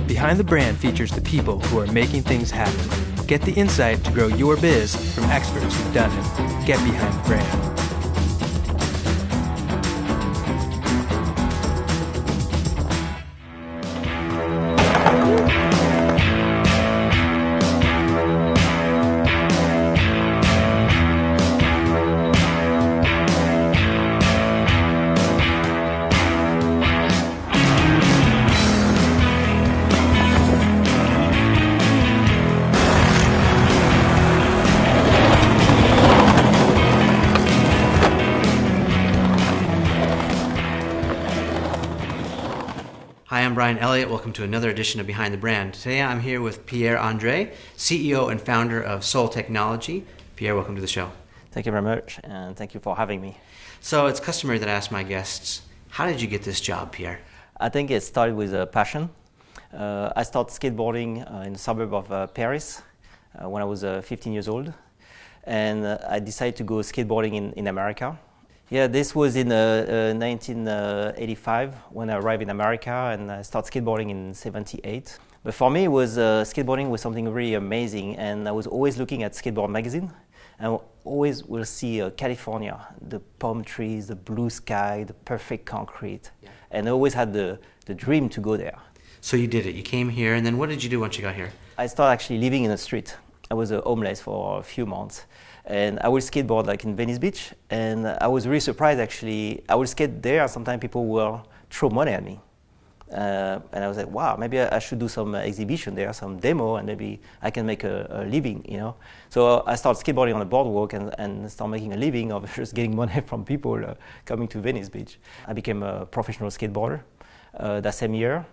Behind the Brand features the people who are making things happen. Get the insight to grow your biz from experts who've done it. Get behind the brand. Hi, I'm Bryan Elliott. Welcome to another edition of Behind the Brand. Today I'm here with Pierre Andre, CEO and founder of Soul Technology. Pierre, welcome to the show. Thank you very much, and thank you for having me. So it's customary that I ask my guests, how did you get this job, Pierre? I think it started with a passion. I started skateboarding in the suburb of Paris when I was 15 years old, and I decided to go skateboarding in America. Yeah, this was in 1985 when I arrived in America, and I started skateboarding in 78. But for me, skateboarding was something really amazing, and I was always looking at skateboard magazine, and always will see California, the palm trees, the blue sky, the perfect concrete, and I always had the dream to go there. So you did it. You came here, and then what did you do once you got here? I started actually living in the street. I was homeless for a few months. And I would skateboard like in Venice Beach, and I was really surprised actually. I would skate there, and sometimes people will throw money at me. And I was like, wow, maybe I should do some exhibition there, some demo, and maybe I can make a living, you know. So I started skateboarding on the boardwalk and started making a living of just getting money from people coming to Venice Beach. I became a professional skateboarder that same year,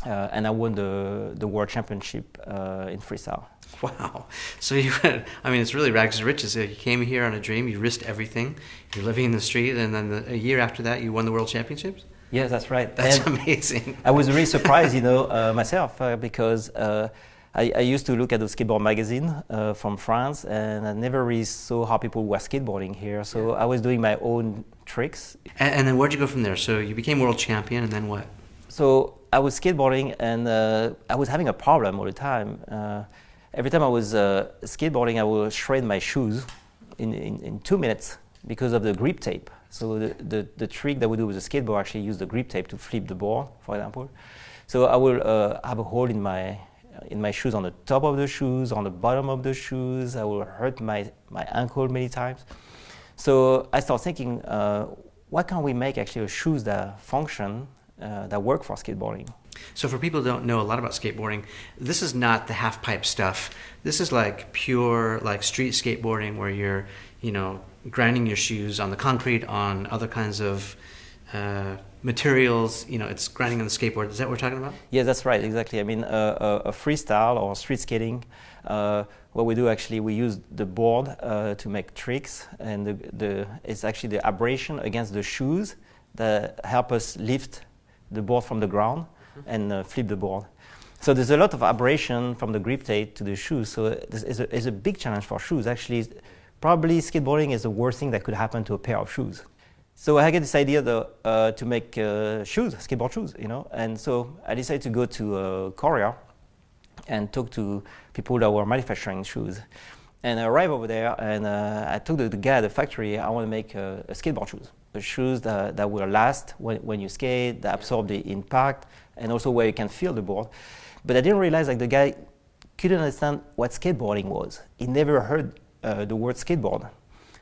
and I won the world championship in freestyle. Wow. So it's really rags to riches. You came here on a dream, you risked everything, you're living in the street, and then a year after that, you won the world championships? Yes, that's right. That's amazing. I was really surprised, myself, because I used to look at the skateboard magazine from France, and I never really saw how people were skateboarding here. So I was doing my own tricks. And then where'd you go from there? So you became world champion, and then what? So I was skateboarding, and I was having a problem all the time. Every time I was skateboarding, I would shred my shoes in 2 minutes because of the grip tape. So the trick that we do with the skateboard actually use the grip tape to flip the board, for example. So I will have a hole in my shoes, on the top of the shoes, on the bottom of the shoes. I will hurt my ankle many times. So I started thinking, why can't we make actually shoes that function, that work for skateboarding? So for people who don't know a lot about skateboarding, this is not the half-pipe stuff. This is like pure like street skateboarding where you're, grinding your shoes on the concrete, on other kinds of materials. It's grinding on the skateboard. Is that what we're talking about? Yeah, that's right, exactly. I mean, a freestyle or street skating, what we do actually, we use the board to make tricks, and it's actually the abrasion against the shoes that help us lift the board from the ground and flip the board. So there's a lot of abrasion from the grip tape to the shoes. So it's a big challenge for shoes. Actually, probably skateboarding is the worst thing that could happen to a pair of shoes. So I get this idea to make shoes, skateboard shoes, And so I decided to go to Korea and talk to people that were manufacturing shoes. And I arrived over there, and I told the guy at the factory, I want to make a skateboard shoes. The shoes that will last when you skate, that absorb the impact, and also where you can feel the board. But I didn't realize the guy couldn't understand what skateboarding was. He never heard the word skateboard.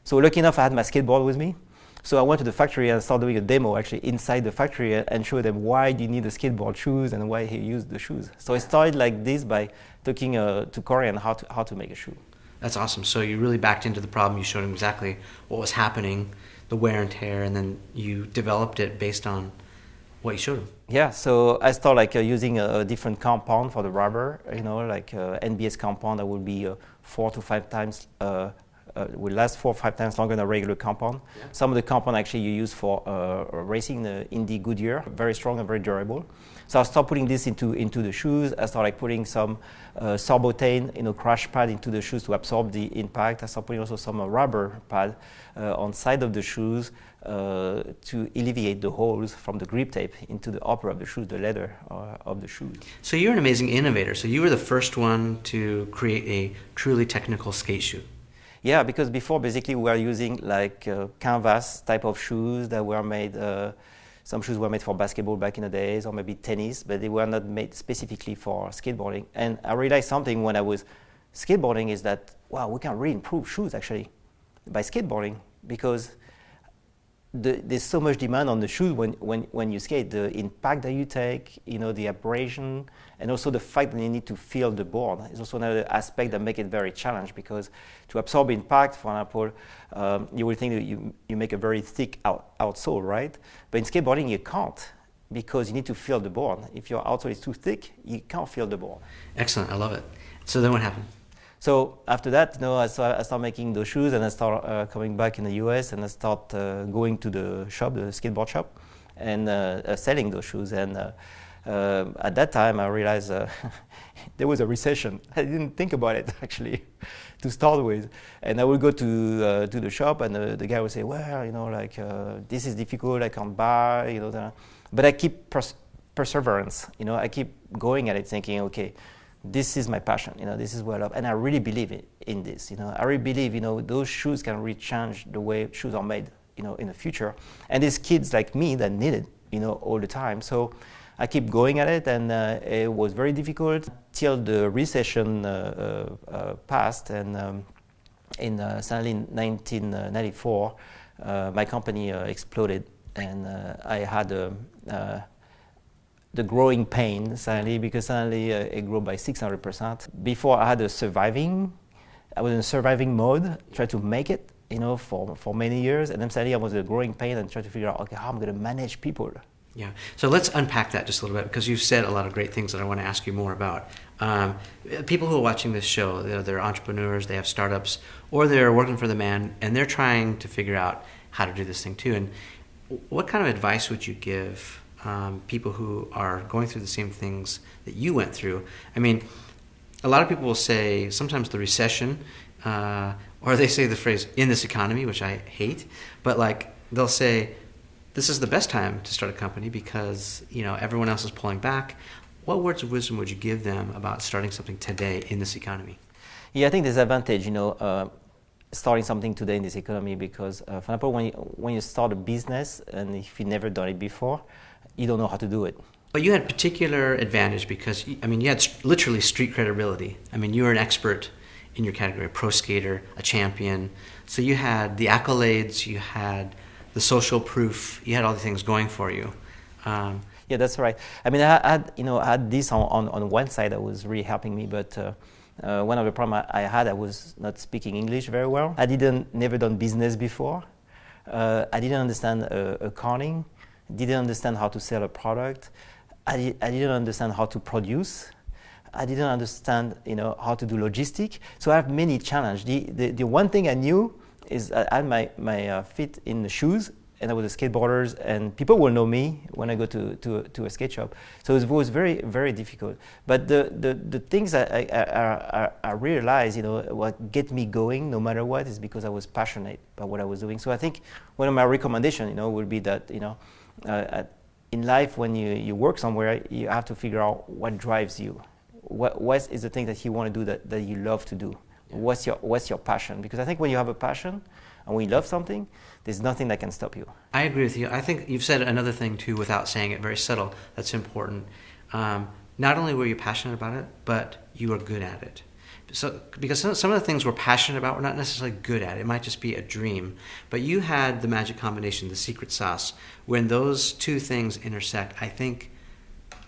So lucky enough, I had my skateboard with me. So I went to the factory and started doing a demo actually inside the factory and showed them why do you need the skateboard shoes and why he used the shoes. So I started like this by talking to Korean how to make a shoe. That's awesome. So you really backed into the problem. You showed him exactly what was happening, the wear and tear, and then you developed it based on what you showed him. Yeah, so I started using a different compound for the rubber, NBS compound that would be 4 to 5 times, will last 4 or 5 times longer than a regular compound. Yeah. Some of the compound actually you use for racing, the Indy Goodyear, very strong and very durable. So I started putting this into the shoes. I started putting some sorbotane, crash pad into the shoes to absorb the impact. I started putting also some rubber pad on side of the shoes to alleviate the holes from the grip tape into the upper of the shoe, the leather of the shoe. So you're an amazing innovator. So you were the first one to create a truly technical skate shoe. Yeah, because before basically we were using like canvas type of shoes that were made, some shoes were made for basketball back in the days, or maybe tennis, but they were not made specifically for skateboarding. And I realized something when I was skateboarding is that, wow, we can really improve shoes actually by skateboarding, because there's so much demand on the shoes when you skate. The impact that you take, you know, the abrasion, and also the fact that you need to feel the board is also another aspect that make it very challenging, because to absorb impact, for example, you will think that you make a very thick outsole, right? But in skateboarding you can't, because you need to feel the board. If your outsole is too thick, you can't feel the board. Excellent, I love it. So then what happened? So after that, you know, I started making those shoes, and I started coming back in the US, and I started going to the shop, the skateboard shop, and selling those shoes. And at that time, I realized there was a recession. I didn't think about it actually, to start with. And I would go to the shop, and the guy would say, "Well, you know, like this is difficult. I can't buy, you know." But I keep perseverance. You know, I keep going at it, thinking, okay, this is my passion, you know, this is what I love, and I really believe in this, you know. I really believe, you know, those shoes can really change the way shoes are made, you know, in the future. And there's kids like me that need it, you know, all the time. So I keep going at it, and it was very difficult till the recession passed, and suddenly in 1994, my company exploded, and I had the growing pain suddenly, because suddenly it grew by 600%. Before I was in a surviving mode, tried to make it, you know, for many years, and then suddenly I was in a growing pain and tried to figure out, okay, how I'm going to manage people. Yeah, so let's unpack that just a little bit, because you've said a lot of great things that I want to ask you more about. People who are watching this show, they're entrepreneurs, they have startups, or they're working for the man, and they're trying to figure out how to do this thing too. And what kind of advice would you give people who are going through the same things that you went through? I mean, a lot of people will say sometimes the recession, or they say the phrase "in this economy," which I hate, but like they'll say this is the best time to start a company because, you know, everyone else is pulling back. What words of wisdom would you give them about starting something today in this economy? Yeah, I think there's advantage, you know, starting something today in this economy, because for example, when you start a business, and if you've never done it before, you don't know how to do it. But you had particular advantage because, I mean, you had literally street credibility. I mean, you were an expert in your category, a pro skater, a champion. So you had the accolades, you had the social proof, you had all the things going for you. Yeah, that's right. I mean, I had this on one side that was really helping me, but one of the problems I had, I was not speaking English very well. I never done business before. I didn't understand accounting. Didn't understand how to sell a product. I didn't understand how to produce. I didn't understand, you know, how to do logistics. So I have many challenges. The one thing I knew is I had my feet in the shoes, and I was a skateboarder, and people will know me when I go to a skate shop. So it was very, very difficult. But the things I realized, you know, what get me going no matter what is because I was passionate about what I was doing. So I think one of my recommendations, you know, would be that, you know, in life, when you work somewhere, you have to figure out what drives you. What is the thing that you want to do that you love to do? Yeah. What's your passion? Because I think when you have a passion and when you love something, there's nothing that can stop you. I agree with you. I think you've said another thing too, without saying it, very subtle, that's important. Not only were you passionate about it, but you were good at it. So, because some of the things we're passionate about, we're not necessarily good at. It might just be a dream. But you had the magic combination, the secret sauce. When those two things intersect, I think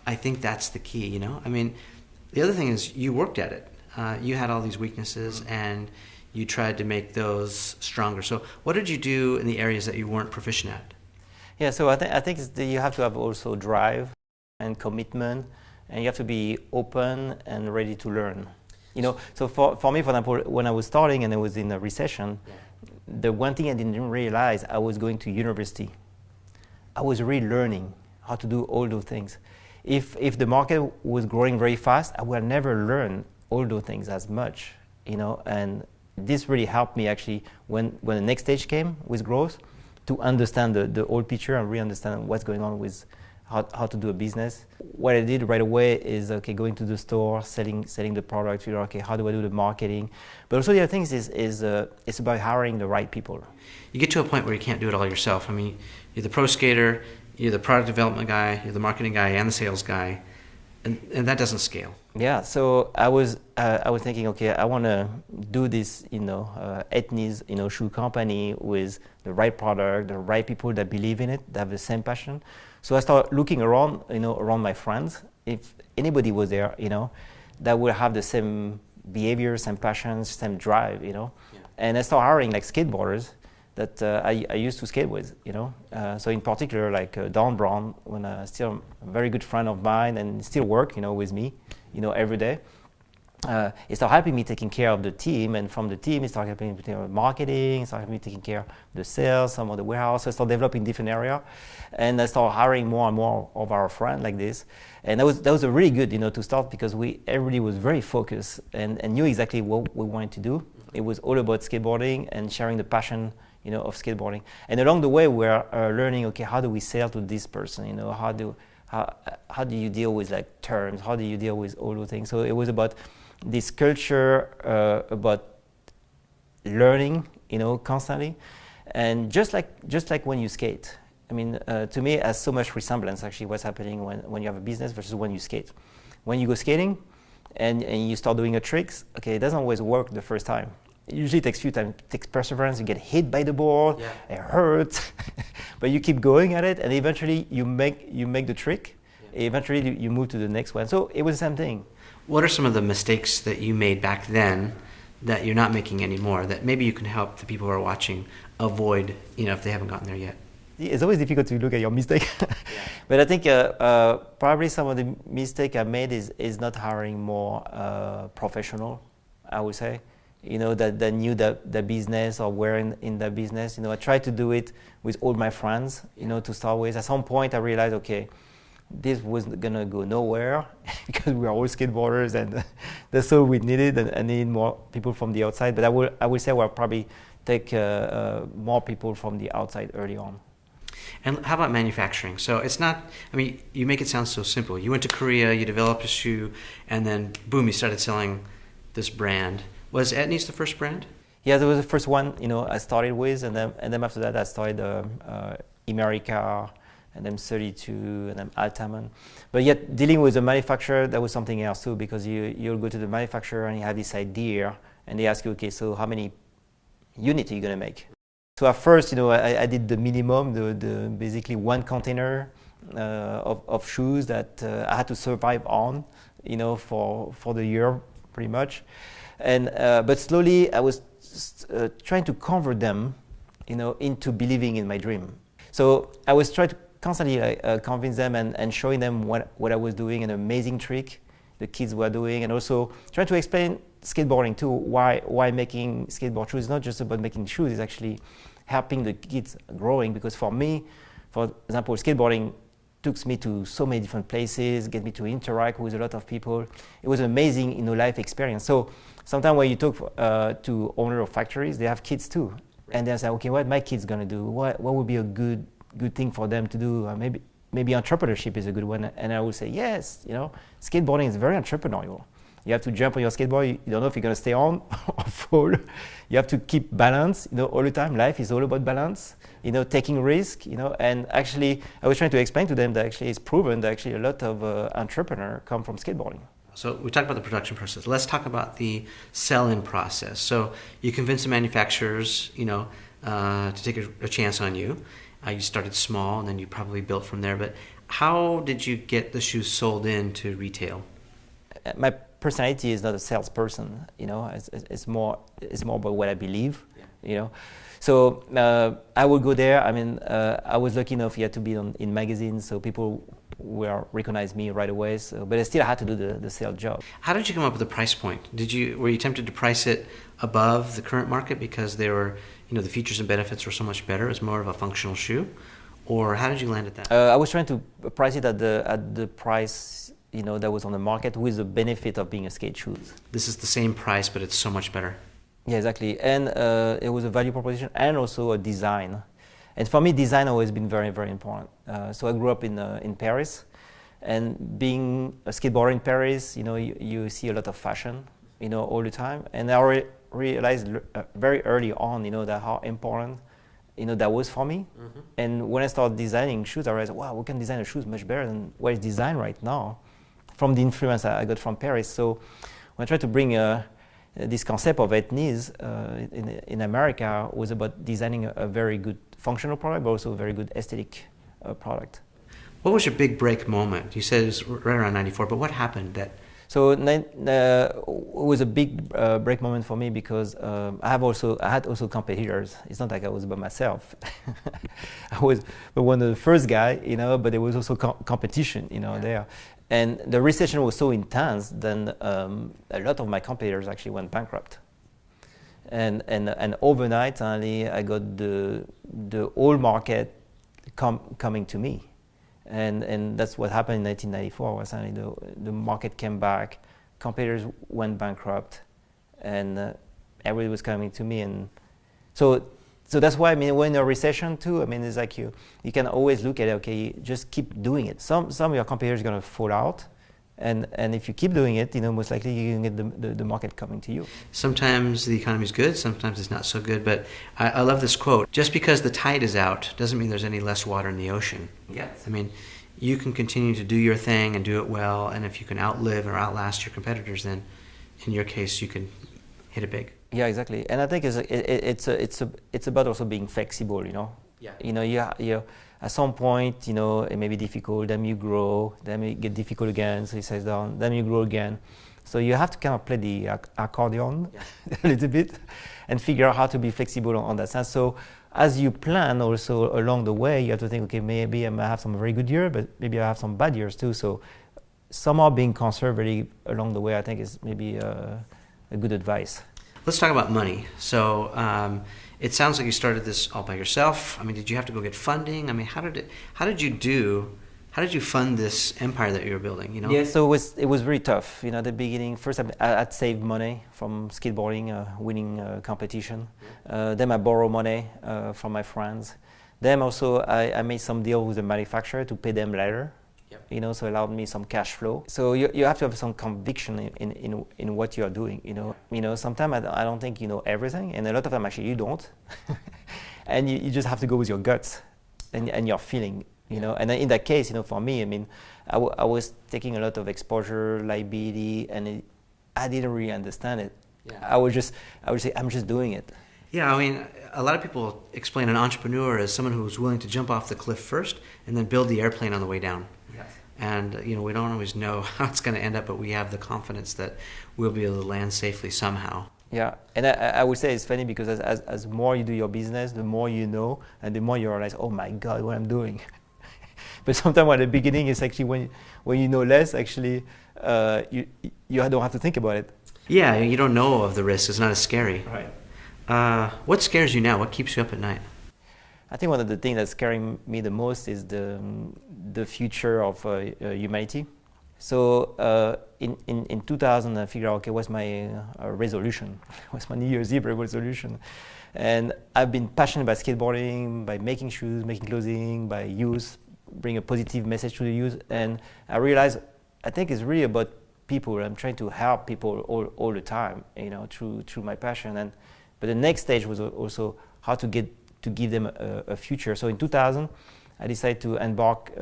that's the key, you know? I mean, the other thing is you worked at it. You had all these weaknesses, and you tried to make those stronger. So what did you do in the areas that you weren't proficient at? Yeah, so I think you have to have also drive and commitment, and you have to be open and ready to learn. You know, so for me, for example, when I was starting and I was in a recession, the one thing I didn't realize, I was going to university. I was really learning how to do all those things. If the market was growing very fast, I would never learn all those things as much, you know, and this really helped me actually when the next stage came with growth. to understand the whole picture and really understand what's going on with how to do a business. What I did right away is going to the store, selling the product. Figure out how do I do the marketing, but also the other things is it's about hiring the right people. You get to a point where you can't do it all yourself. I mean, you're the pro skater, you're the product development guy, you're the marketing guy, and the sales guy, and that doesn't scale. Yeah, so I was thinking, I want to do this, Etnies, shoe company with the right product, the right people that believe in it, that have the same passion. So I started looking around, around my friends, if anybody was there, that would have the same behavior, same passions, same drive, Yeah. And I started hiring like skateboarders that I used to skate with, So in particular, like Don Brown, when still a very good friend of mine and still work, with me, every day. He started helping me taking care of the team, and from the team, he started helping me with marketing, he started helping me taking care of the sales, some of the warehouse. So I started developing different area, and I started hiring more and more of our friends like this. And that was a really good, to start, because everybody was very focused and knew exactly what we wanted to do. It was all about skateboarding and sharing the passion, of skateboarding. And along the way, we're learning, how do we sell to this person? How do you deal with like terms? How do you deal with all those things? So it was about this culture, about learning, constantly, and just like when you skate. I mean, to me, it has so much resemblance actually what's happening when you have a business versus when you skate. When you go skating and you start doing a tricks, it doesn't always work the first time. It usually takes few times, it takes perseverance. You get hit by the board, It hurts, but you keep going at it, and eventually you make the trick. Yeah. Eventually you move to the next one. So it was the same thing. What are some of the mistakes that you made back then that you're not making anymore, that maybe you can help the people who are watching avoid, if they haven't gotten there yet? It's always difficult to look at your mistake. But I think probably some of the mistake I made is not hiring more professional, I would say, that knew the business or were in the business. I tried to do it with all my friends, to start with. At some point I realized, this was gonna go nowhere because we are all skateboarders, and that's all we needed, and I needed more people from the outside. But I will say we'll probably take more people from the outside early on. And how about manufacturing? So it's not, you make it sound so simple. You went to Korea, you developed a shoe, and then boom, you started selling this brand. Was Etnies the first brand? Yeah, that was the first one, I started with, and then after that I started America, and then 32, and then Altamont. But yet, dealing with the manufacturer, that was something else too, because you'll go to the manufacturer and you have this idea, and they ask you, so how many units are you going to make? So at first, I did the minimum, the basically one container of shoes that I had to survive on, for the year, pretty much. And but slowly, I was trying to convert them, into believing in my dream. So I was trying to constantly convince them and showing them what I was doing, an amazing trick the kids were doing, and also trying to explain skateboarding too, why making skateboard shoes is not just about making shoes, it's actually helping the kids growing. Because for me, for example, skateboarding took me to so many different places, get me to interact with a lot of people. It was an amazing, life experience. So sometimes when you talk to owner of factories, they have kids too. Right. And they say, what my kids gonna do? What would be a good thing for them to do? Maybe entrepreneurship is a good one. And I would say, yes, skateboarding is very entrepreneurial. You have to jump on your skateboard. You don't know if you're going to stay on or fall. You have to keep balance, all the time. Life is all about balance, taking risk, And actually, I was trying to explain to them that actually it's proven that actually a lot of entrepreneurs come from skateboarding. So we talked about the production process. Let's talk about the sell-in process. So you convinced the manufacturers, to take a chance on you. You started small, and then you probably built from there. But how did you get the shoes sold in to retail? My personality is not a salesperson. It's more about what I believe. Yeah. So I would go there. I was lucky enough to be in magazines, so people will recognize me right away. But I still had to do the sales job. How did you come up with the price point? Were you tempted to price it above the current market because they were, the features and benefits were so much better? It's more of a functional shoe, or how did you land at that? I was trying to price it at the price that was on the market with the benefit of being a skate shoes. This is the same price, but it's so much better. Yeah, exactly. And it was a value proposition and also a design. And for me, design always been very, very important. So I grew up in Paris, and being a skateboarder in Paris, you see a lot of fashion, all the time. And I realized very early on, that how important, that was for me. Mm-hmm. And when I started designing shoes, I realized, wow, we can design a shoes much better than what is designed right now, from the influence I got from Paris. So when I tried to bring this concept of Etnies in America, was about designing a very good functional product, but also a very good aesthetic product. What was your big break moment? You said it was right around 94, but what happened that? So it was a big break moment for me because I had also competitors. It's not like I was by myself. I was one of the first guy, but there was also competition, there. And the recession was so intense, then a lot of my competitors actually went bankrupt. And overnight, suddenly, I got the whole market coming to me. And that's what happened in 1994, was suddenly the market came back, competitors went bankrupt, and everybody was coming to me. And so that's why, when in a recession too, it's like you can always look at it, okay, just keep doing it. Some of your competitors are going to fall out, and if you keep doing it, most likely you can get the market coming to you. Sometimes the economy is good, sometimes it's not so good, but I love this quote. Just because the tide is out doesn't mean there's any less water in the ocean. Yes. You can continue to do your thing and do it well, and if you can outlive or outlast your competitors, then in your case you can hit it big. Yeah, exactly. And I think it's about also being flexible, Yeah. You at some point, it may be difficult, then you grow, then it get difficult again, so it settles down, then you grow again. So you have to kind of play the accordion a little bit and figure out how to be flexible on that sense. So as you plan also along the way, you have to think, okay, maybe I might have some very good years, but maybe I have some bad years too. So somehow being conservative along the way, I think, is maybe a good advice. Let's talk about money. So it sounds like you started this all by yourself. Did you have to go get funding? How did you fund this empire that you were building? Yeah, so it was very tough. At the beginning, first I'd saved money from skateboarding, winning competition. Then I borrowed money from my friends. Then also I made some deal with the manufacturer to pay them later. Yep. So it allowed me some cash flow. So you have to have some conviction in what you are doing. Sometimes I don't think you know everything, and a lot of time actually you don't, and you just have to go with your guts and your feeling. And in that case, for me, I was taking a lot of exposure, liability, and I didn't really understand it. Yeah. I would say, I'm just doing it. Yeah, a lot of people explain an entrepreneur as someone who's willing to jump off the cliff first and then build the airplane on the way down. Yes. And, we don't always know how it's going to end up, but we have the confidence that we'll be able to land safely somehow. Yeah, and I would say it's funny because as more you do your business, the more you know, and the more you realize, oh my God, what I'm doing. But sometimes at the beginning, it's actually when you know less, actually, you don't have to think about it. Yeah, you don't know of the risk. It's not as scary. Right. What scares you now? What keeps you up at night? I think one of the things that's scaring me the most is the future of humanity. So in 2000, I figured out, okay, what's my resolution? What's my New Year's Eve resolution? And I've been passionate about skateboarding, by making shoes, making clothing, by youth, bring a positive message to the youth. And I realized, I think it's really about people. I'm trying to help people all the time, through my passion. But the next stage was also how to give them a future. So in 2000, I decided to embark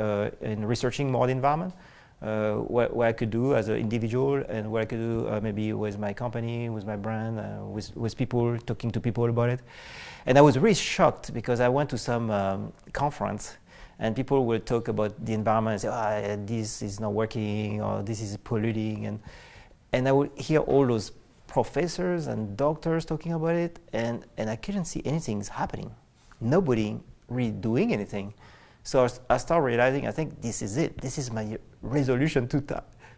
in researching more the environment, what I could do as an individual, and what I could do maybe with my company, with my brand, with people, talking to people about it. And I was really shocked because I went to some conference, and people will talk about the environment and say, this is not working, or this is polluting, and I would hear all those professors and doctors talking about it, and I couldn't see anything happening. Nobody really doing anything. So I started realizing, I think this is it. This is my resolution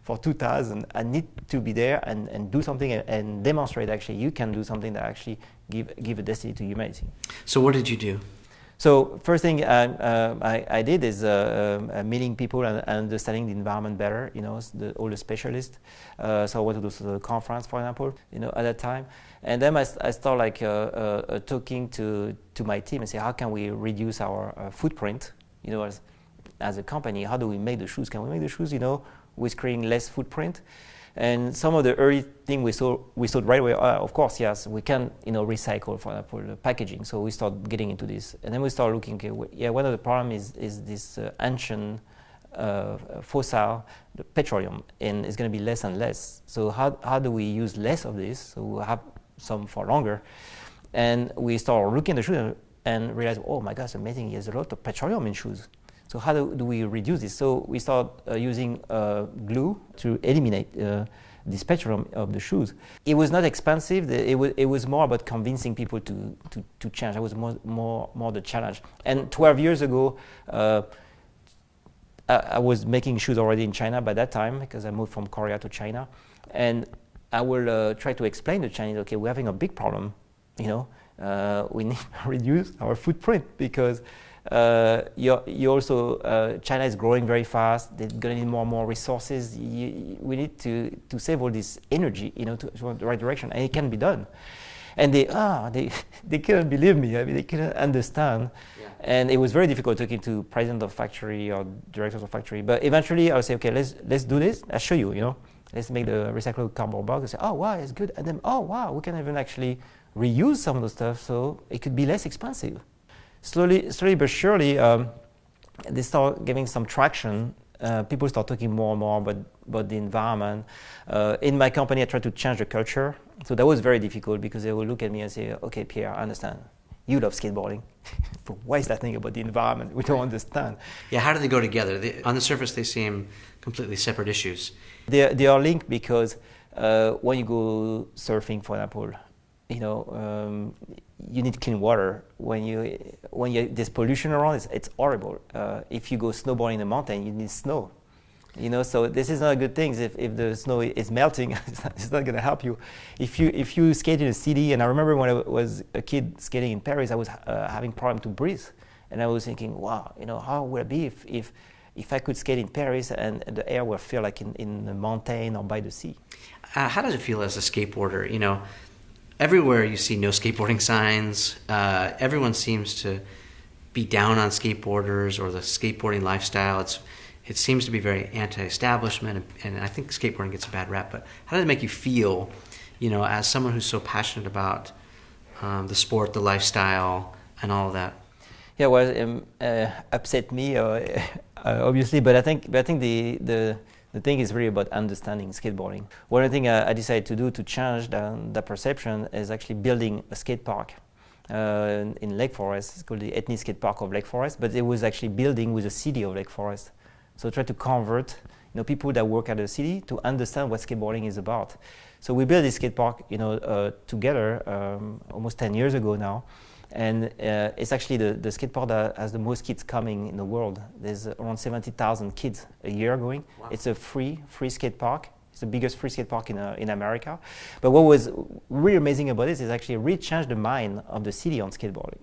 for 2000. I need to be there and do something and demonstrate actually you can do something that actually give a destiny to humanity. So what did you do? So first thing I did is meeting people and understanding the environment better, all the specialists. So I went to the conference, for example, at that time. And then I started like talking to my team and say, how can we reduce our footprint, as a company? How do we make the shoes? Can we make the shoes, with creating less footprint? And some of the early things we saw right away, of course, yes, we can, recycle, for example, the packaging. So we start getting into this. And then we start looking, one of the problems is this ancient fossil, the petroleum, and it's going to be less and less. So how do we use less of this? So we'll have some for longer. And we start looking at the shoes and realize, oh my gosh, amazing, there's a lot of petroleum in shoes. So how do we reduce this? So we start using glue to eliminate the spectrum of the shoes. It was not expensive. It was more about convincing people to change. That was more the challenge. And 12 years ago, I was making shoes already in China by that time because I moved from Korea to China. And I will try to explain to Chinese, okay, we're having a big problem. We need to reduce our footprint because you also China is growing very fast. They're going to need more and more resources. We need to save all this energy, to the right direction, and it can be done. And they couldn't believe me. I mean, they couldn't understand. Yeah. And it was very difficult talking to president of factory or directors of factory. But eventually, I would say, okay, let's do this. I'll show you. Let's make the recyclable cardboard box. I say, oh wow, it's good. And then, oh wow, we can even actually reuse some of the stuff, so it could be less expensive. Slowly but surely, they start giving some traction. People start talking more and more about the environment. In my company, I tried to change the culture. So that was very difficult because they would look at me and say, okay, Pierre, I understand. You love skateboarding. But why is that thing about the environment? We don't understand. Yeah, how do they go together? On the surface, they seem completely separate issues. They are linked because when you go surfing, for example, you need clean water. When there's pollution around, it's horrible. If you go snowboarding in the mountain, you need snow. So this is not a good thing. If the snow is melting, it's not going to help you. If you skate in a city, and I remember when I was a kid skating in Paris, I was having problem to breathe, and I was thinking, wow, how would it be if I could skate in Paris and the air would feel like in the mountain or by the sea? How does it feel as a skateboarder? Everywhere you see no skateboarding signs. Everyone seems to be down on skateboarders or the skateboarding lifestyle. It seems to be very anti-establishment, and I think skateboarding gets a bad rap. But how does it make you feel, as someone who's so passionate about the sport, the lifestyle, and all of that? Yeah, well, upset me, obviously, but I think the thing is really about understanding skateboarding. One of the things I decided to do to change the perception is actually building a skate park in Lake Forest. It's called the Etnies Skatepark of Lake Forest, but it was actually building with the city of Lake Forest. So try to convert people that work at the city to understand what skateboarding is about. So we built this skate park together almost 10 years ago now. And it's actually the skate park that has the most kids coming in the world. There's around 70,000 kids a year going. Wow. It's a free skate park. It's the biggest free skate park in America. But what was really amazing about this is actually really changed the mind of the city on skateboarding.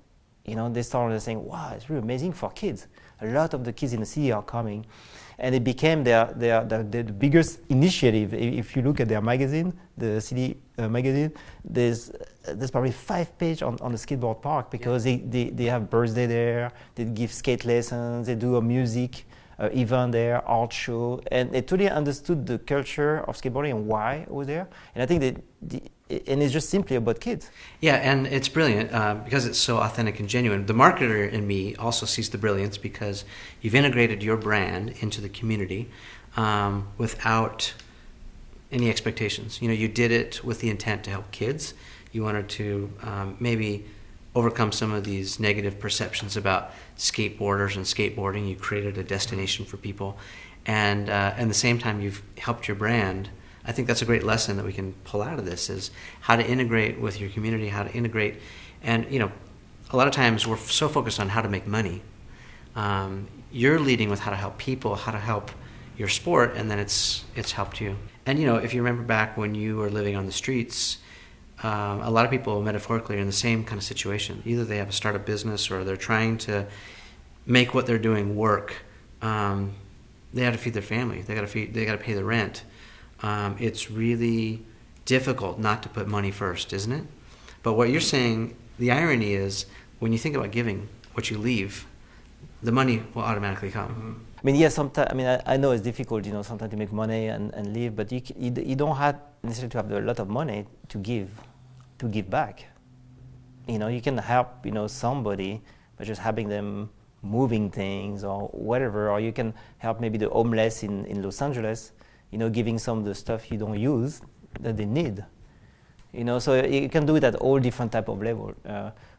They started saying, wow, it's really amazing for kids. A lot of the kids in the city are coming. And it became the biggest initiative. If you look at their magazine, the city magazine, there's probably 5 pages on the skateboard park because they have birthday there, they give skate lessons, they do a music event there, art show, and they totally understood the culture of skateboarding and why it was there. And I think and it's just simply about kids. Yeah, and it's brilliant because it's so authentic and genuine. The marketer in me also sees the brilliance because you've integrated your brand into the community without any expectations. You did it with the intent to help kids. You wanted to maybe overcome some of these negative perceptions about skateboarders and skateboarding. You created a destination for people, and at the same time, you've helped your brand. I think that's a great lesson that we can pull out of this is how to integrate with your community, how to integrate. And, a lot of times we're so focused on how to make money. You're leading with how to help people, how to help your sport, and then it's helped you. And, if you remember back when you were living on the streets, a lot of people metaphorically are in the same kind of situation. Either they have to start a business or they're trying to make what they're doing work. They have to feed their family. They got to pay the rent. It's really difficult not to put money first, isn't it? But what you're saying, the irony is, when you think about giving, what you leave, the money will automatically come. Mm-hmm. I mean, yes, sometimes. I mean, I know it's difficult, sometimes to make money and live, but you don't have necessarily to have a lot of money to give back. You can help, somebody by just having them moving things or whatever, or you can help maybe the homeless in Los Angeles, giving some of the stuff you don't use that they need. So you can do it at all different type of level.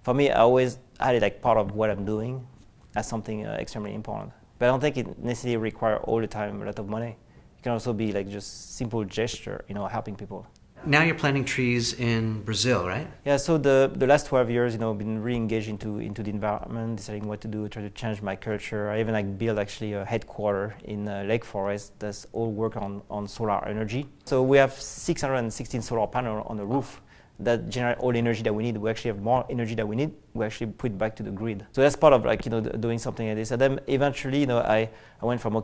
For me, I always had it like part of what I'm doing as something extremely important. But I don't think it necessarily requires all the time a lot of money. It can also be like just simple gesture, helping people. Now you're planting trees in Brazil, right? Yeah, so the last 12 years, I've been really engaged into the environment, deciding what to do, try to change my culture. I even built actually a headquarter in Lake Forest that's all work on solar energy. So we have 616 solar panels on the roof that generate all the energy that we need. We actually have more energy that we need. We actually put it back to the grid. So that's part of doing something like this. And then eventually, I went from,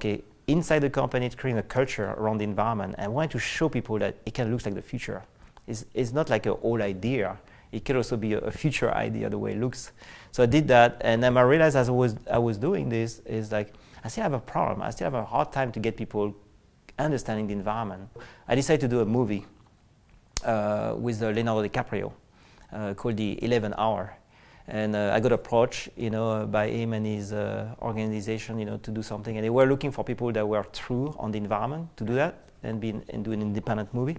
inside the company to creating a culture around the environment. And I wanted to show people that it can look like the future. It's not like an old idea. It can also be a future idea, the way it looks. So I did that, and then I realized as I was doing this, is like, I still have a problem. I still have a hard time to get people understanding the environment. I decided to do a movie with Leonardo DiCaprio called The 11th Hour. And I got approached, by him and his organization, to do something. And they were looking for people that were true on the environment to do that and do an independent movie.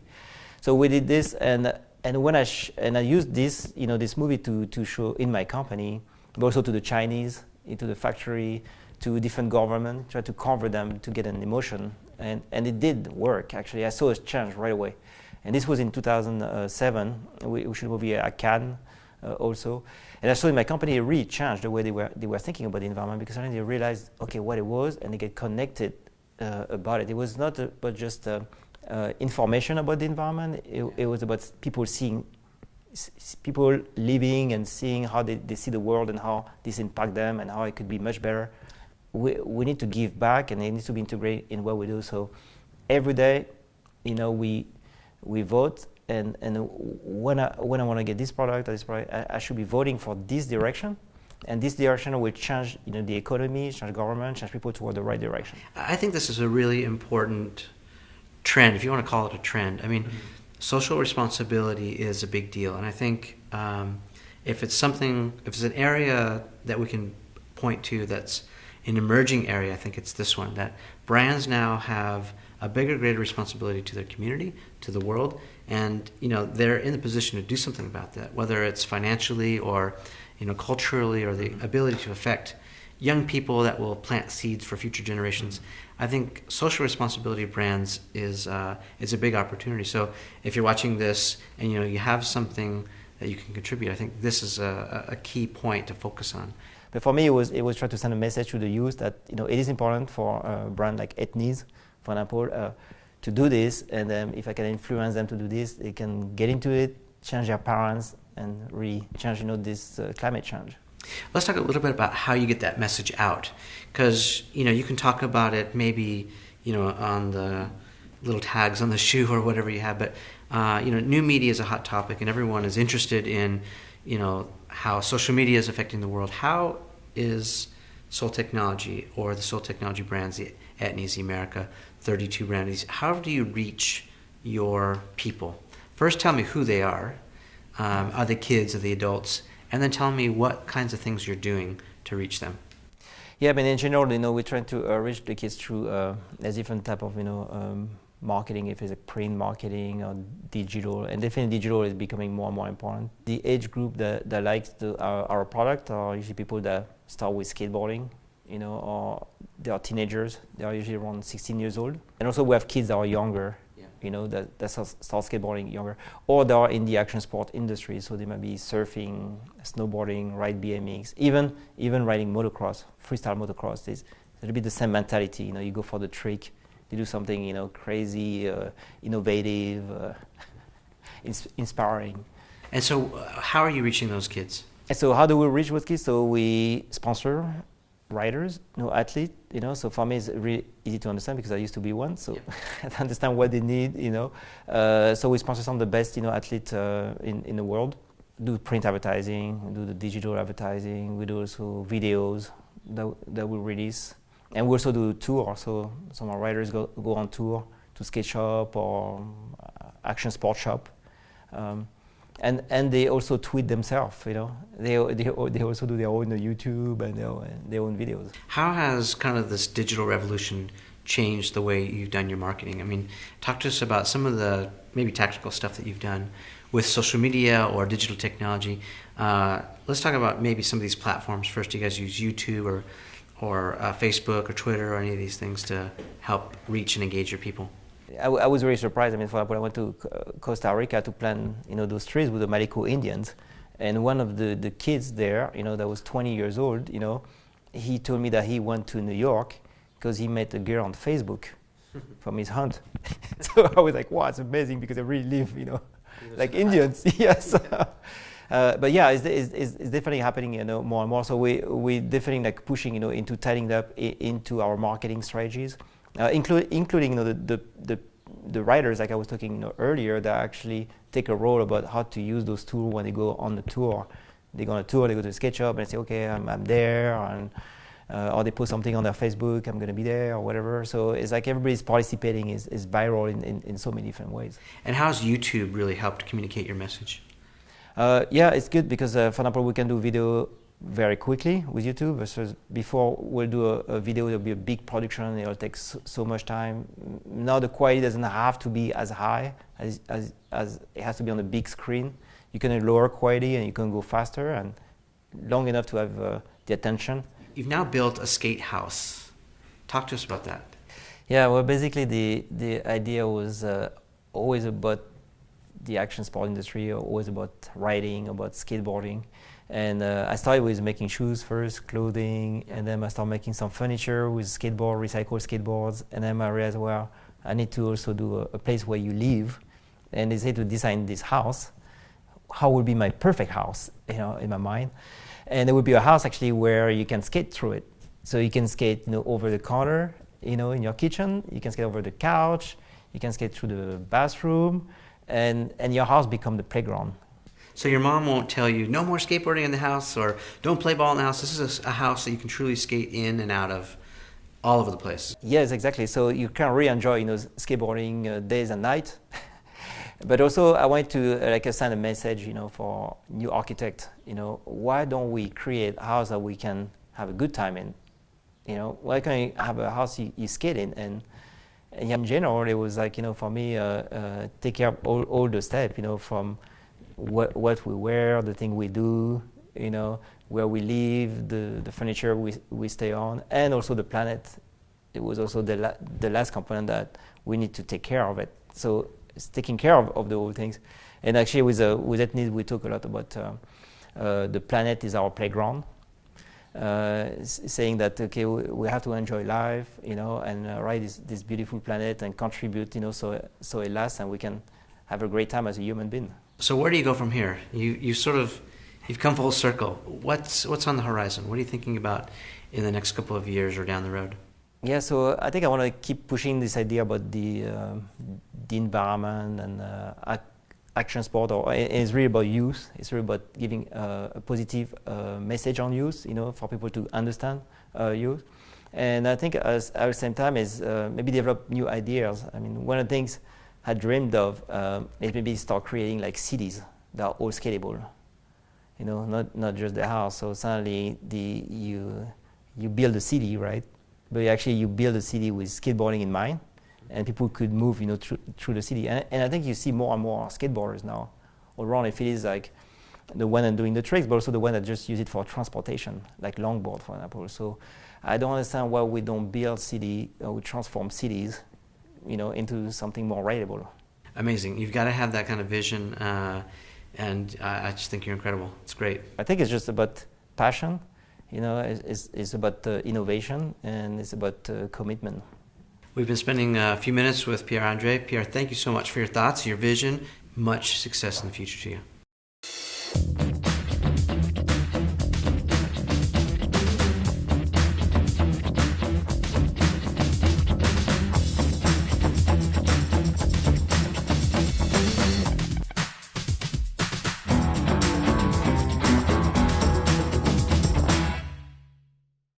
So we did this, and when I used this, this movie to show in my company, but also to the Chinese, into the factory, to different government, try to convert them to get an emotion, and it did work. Actually, I saw a change right away. And this was in 2007. We shot a movie at Cannes also. And I saw in my company it really changed the way they were thinking about the environment, because suddenly they realized, what it was, and they get connected about it. It was not about just information about the environment. It was about people living and seeing how they see the world and how this impact them and how it could be much better. We need to give back, and it needs to be integrated in what we do. So every day, we vote, and when I want to get this product or this product, I should be voting for this direction, and this direction will change the economy, change government, change people toward the right direction. I think this is a really important trend, if you want to call it a trend. I mean, social responsibility is a big deal, and I think if it's an area that we can point to that's an emerging area, I think it's this one, that brands now have a bigger, greater responsibility to their community, to the world, and they're in the position to do something about that, whether it's financially or culturally, or the ability to affect young people that will plant seeds for future generations. I think social responsibility of brands is a big opportunity. So if you're watching this and you have something that you can contribute, I think this is a key point to focus on. But for me, it was try to send a message to the youth that it is important for a brand like Etnies, for example, to do this, and if I can influence them to do this, they can get into it, change their parents, and really change this climate change. Let's talk a little bit about how you get that message out, because you can talk about it maybe on the little tags on the shoe or whatever you have, but new media is a hot topic, and everyone is interested in how social media is affecting the world. How is Soul Technology, or the Soul Technology brands, the Etnies, the America 32 brands, how do you reach your people? First, tell me who they are. Are they kids, are they adults? And then tell me what kinds of things you're doing to reach them. Yeah, in general, we're trying to reach the kids through a different type of, marketing, if it's print marketing or digital, and definitely digital is becoming more and more important. The age group that likes our product are usually people that start with skateboarding, or they are teenagers. They are usually around 16 years old. And also we have kids that are younger, that start skateboarding younger, or they are in the action sport industry, so they might be surfing, snowboarding, ride BMX, even riding motocross, freestyle motocross. It's a little bit the same mentality. You go for the trick, you do something crazy, innovative, inspiring. And so how are you reaching those kids? And so how do we reach those kids? So we sponsor riders, athletes, so for me it's really easy to understand because I used to be one, so I understand what they need, So we sponsor some of the best, athletes in the world, do print advertising, do the digital advertising, we do also videos that we release. And we also do tour, so some of our riders go on tour to skate shop or action sport shop. And they also tweet themselves, They also do their own YouTube and their own videos. How has kind of this digital revolution changed the way you've done your marketing? I mean, talk to us about some of the maybe tactical stuff that you've done with social media or digital technology. Let's talk about maybe some of these platforms. First, you guys use YouTube or Facebook or Twitter or any of these things to help reach and engage your people. I was very surprised. I mean, for example, I went to Costa Rica to plan, those trips with the Malico Indians, and one of the kids there, that was 20 years old, he told me that he went to New York because he met a girl on Facebook from his hunt. So I was like, wow, it's amazing because they really live, like Indians. Yes. But yeah, it's definitely happening, more and more. So we definitely like pushing, into tightening up into our marketing strategies. Including the writers, like I was talking earlier, that actually take a role about how to use those tools when they go on the tour. They go on a tour, they go to a skate shop and say, okay, I'm there, and or they post something on their Facebook, I'm going to be there, or whatever. So it's like everybody's participating is viral in so many different ways. And how has YouTube really helped communicate your message? Yeah, it's good because, for example, we can do video very quickly with YouTube versus before we'll do a video, there'll be a big production, it'll take so much time. Now the quality doesn't have to be as high as it has to be on a big screen. You can lower quality and you can go faster and long enough to have the attention. You've now built a skate house. Talk to us about that. Yeah, well, basically the idea was always about the action sport industry, always about riding, about skateboarding. And I started with making shoes first, clothing, and then I started making some furniture with recycled skateboards. And then I realized, well, I need to also do a place where you live. And they say to design this house, how would be my perfect house, in my mind. And it would be a house actually where you can skate through it. So you can skate, over the counter, in your kitchen. You can skate over the couch. You can skate through the bathroom, and your house become the playground. So your mom won't tell you, no more skateboarding in the house, or don't play ball in the house. This is a house that you can truly skate in and out of all over the place. Yes, exactly. So you can really enjoy, skateboarding days and nights. But also I want to send a message, for new architect. Why don't we create a house that we can have a good time in? Why can't you have a house you skate in? And in general, it was like, for me, take care of all the steps, from what we wear, the thing we do, where we live, the furniture we stay on, and also the planet. It was also the last component that we need to take care of it. So it's taking care of the whole things. And actually with Etnies, we talk a lot about the planet is our playground. Saying that, okay, we have to enjoy life, and ride this beautiful planet and contribute, so it lasts and we can have a great time as a human being. So where do you go from here? You've come full circle. What's on the horizon? What are you thinking about in the next couple of years or down the road? Yeah, so I think I want to keep pushing this idea about the environment and action sport. It's really about youth. It's really about giving a positive message on youth, for people to understand youth. And I think at the same time is maybe develop new ideas. I mean, one of the things I dreamed of is maybe start creating like cities that are all skatable. Not just the house. So suddenly you build a city, right? But actually you build a city with skateboarding in mind, and people could move, through the city. And I think you see more and more skateboarders now all around. If it is like the one that doing the tricks, but also the one that just use it for transportation, like longboard, for example. So I don't understand why we don't build city, we transform cities, into something more rideable. Amazing. You've got to have that kind of vision, and I just think you're incredible. It's great. I think it's just about passion, it's about innovation, and it's about commitment. We've been spending a few minutes with Pierre Andre. Pierre, thank you so much for your thoughts, your vision. Much success in the future to you.